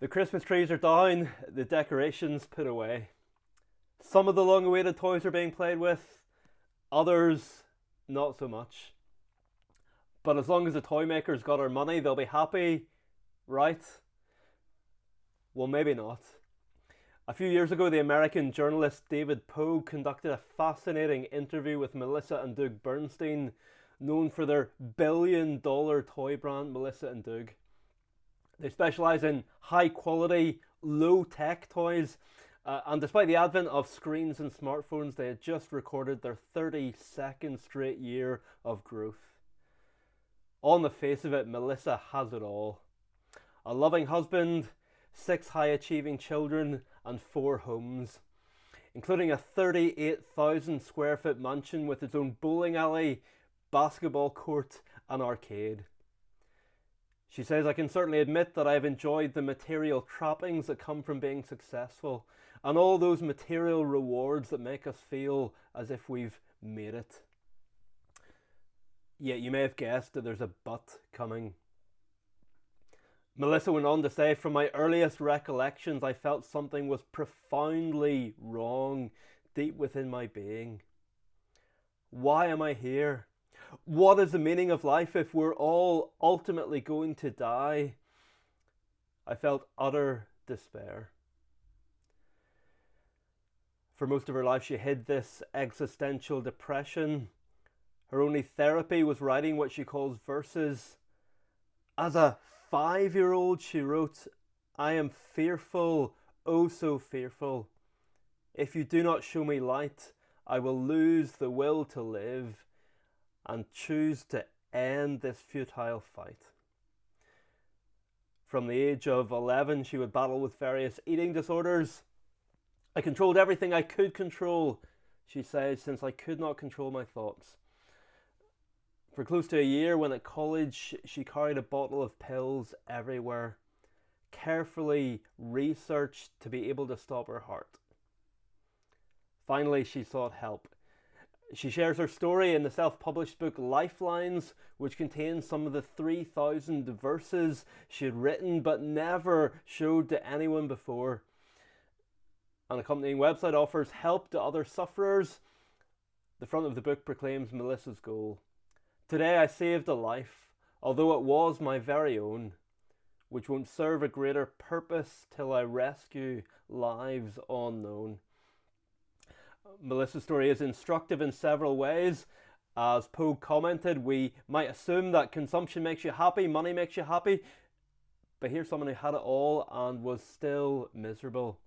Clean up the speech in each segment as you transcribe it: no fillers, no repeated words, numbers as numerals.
The Christmas trees are down, the decorations put away. Some of the long awaited toys are being played with, others not so much. But as long as the Toymaker's got our money, they'll be happy, right? Well, maybe not. A few years ago, the American journalist David Pogue conducted a fascinating interview with Melissa and Doug Bernstein, known for their billion-dollar toy brand, Melissa and Doug. They specialise in high-quality, low-tech toys, and despite the advent of screens and smartphones, they had just recorded their 32nd straight year of growth. On the face of it, Melissa has it all. A loving husband, 6 high-achieving children, and 4 homes, including a 38,000 square foot mansion with its own bowling alley, basketball court, and arcade. She says, "I can certainly admit that I've enjoyed the material trappings that come from being successful, and all those material rewards that make us feel as if we've made it." Yet you may have guessed that there's a but coming. Melissa went on to say, "From my earliest recollections, I felt something was profoundly wrong deep within my being. Why am I here? What is the meaning of life if we're all ultimately going to die?" I felt utter despair. For most of her life, she hid this existential depression. Her only therapy was writing what she calls verses. As a 5-year-old, she wrote, "I am fearful, oh so fearful. If you do not show me light, I will lose the will to live and choose to end this futile fight." From the age of 11, she would battle with various eating disorders. "I controlled everything I could control," she says, "since I could not control my thoughts." For close to a year, when at college, she carried a bottle of pills everywhere, carefully researched to be able to stop her heart. Finally, she sought help. She shares her story in the self-published book Lifelines, which contains some of the 3,000 verses she had written but never showed to anyone before. An accompanying website offers help to other sufferers. The front of the book proclaims Melissa's goal. "Today I saved a life, although it was my very own, which won't serve a greater purpose till I rescue lives unknown." Melissa's story is instructive in several ways. As Pogue commented, we might assume that consumption makes you happy, money makes you happy, but here's someone who had it all and was still miserable.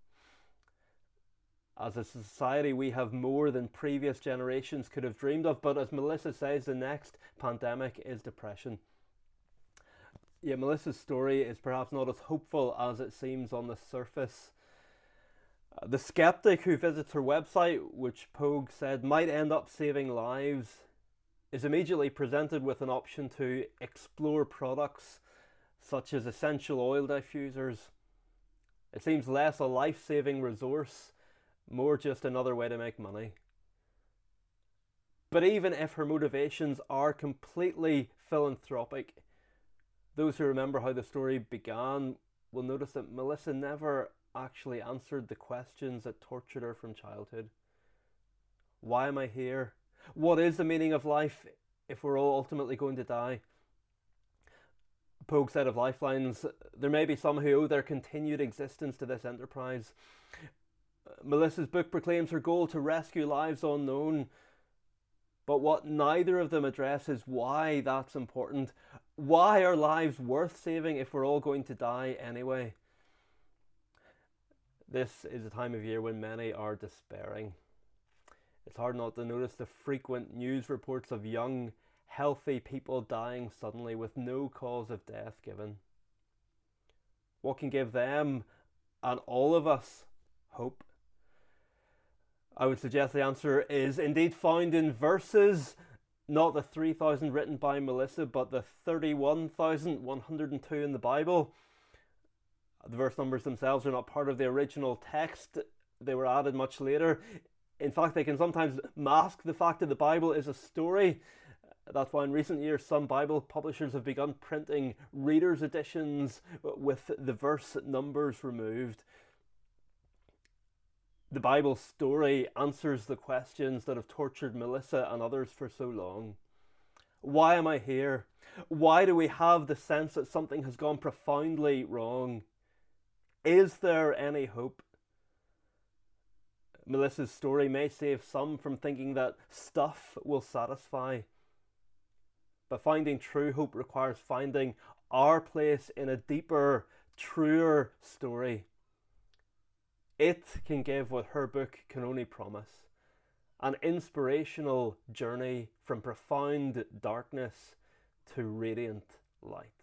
As a society, we have more than previous generations could have dreamed of, but as Melissa says, the next pandemic is depression. Yet Melissa's story is perhaps not as hopeful as it seems on the surface. The skeptic who visits her website, which Pogue said might end up saving lives, is immediately presented with an option to explore products such as essential oil diffusers. It seems less a life-saving resource, more just another way to make money. But even if her motivations are completely philanthropic, those who remember how the story began will notice that Melissa never actually answered the questions that tortured her from childhood. Why am I here? What is the meaning of life if we're all ultimately going to die? Pogue said of Lifelines, "There may be some who owe their continued existence to this enterprise." Melissa's book proclaims her goal to rescue lives unknown, but what neither of them address is why that's important. Why are lives worth saving if we're all going to die anyway? This is a time of year when many are despairing. It's hard not to notice the frequent news reports of young, healthy people dying suddenly with no cause of death given. What can give them, and all of us, hope? I would suggest the answer is indeed found in verses, not the 3,000 written by Melissa, but the 31,102 in the Bible. The verse numbers themselves are not part of the original text. They were added much later. In fact, they can sometimes mask the fact that the Bible is a story. That's why in recent years some Bible publishers have begun printing reader's editions with the verse numbers removed. The Bible story answers the questions that have tortured Melissa and others for so long. Why am I here? Why do we have the sense that something has gone profoundly wrong? Is there any hope? Melissa's story may save some from thinking that stuff will satisfy. But finding true hope requires finding our place in a deeper, truer story. It can give what her book can only promise: an inspirational journey from profound darkness to radiant light.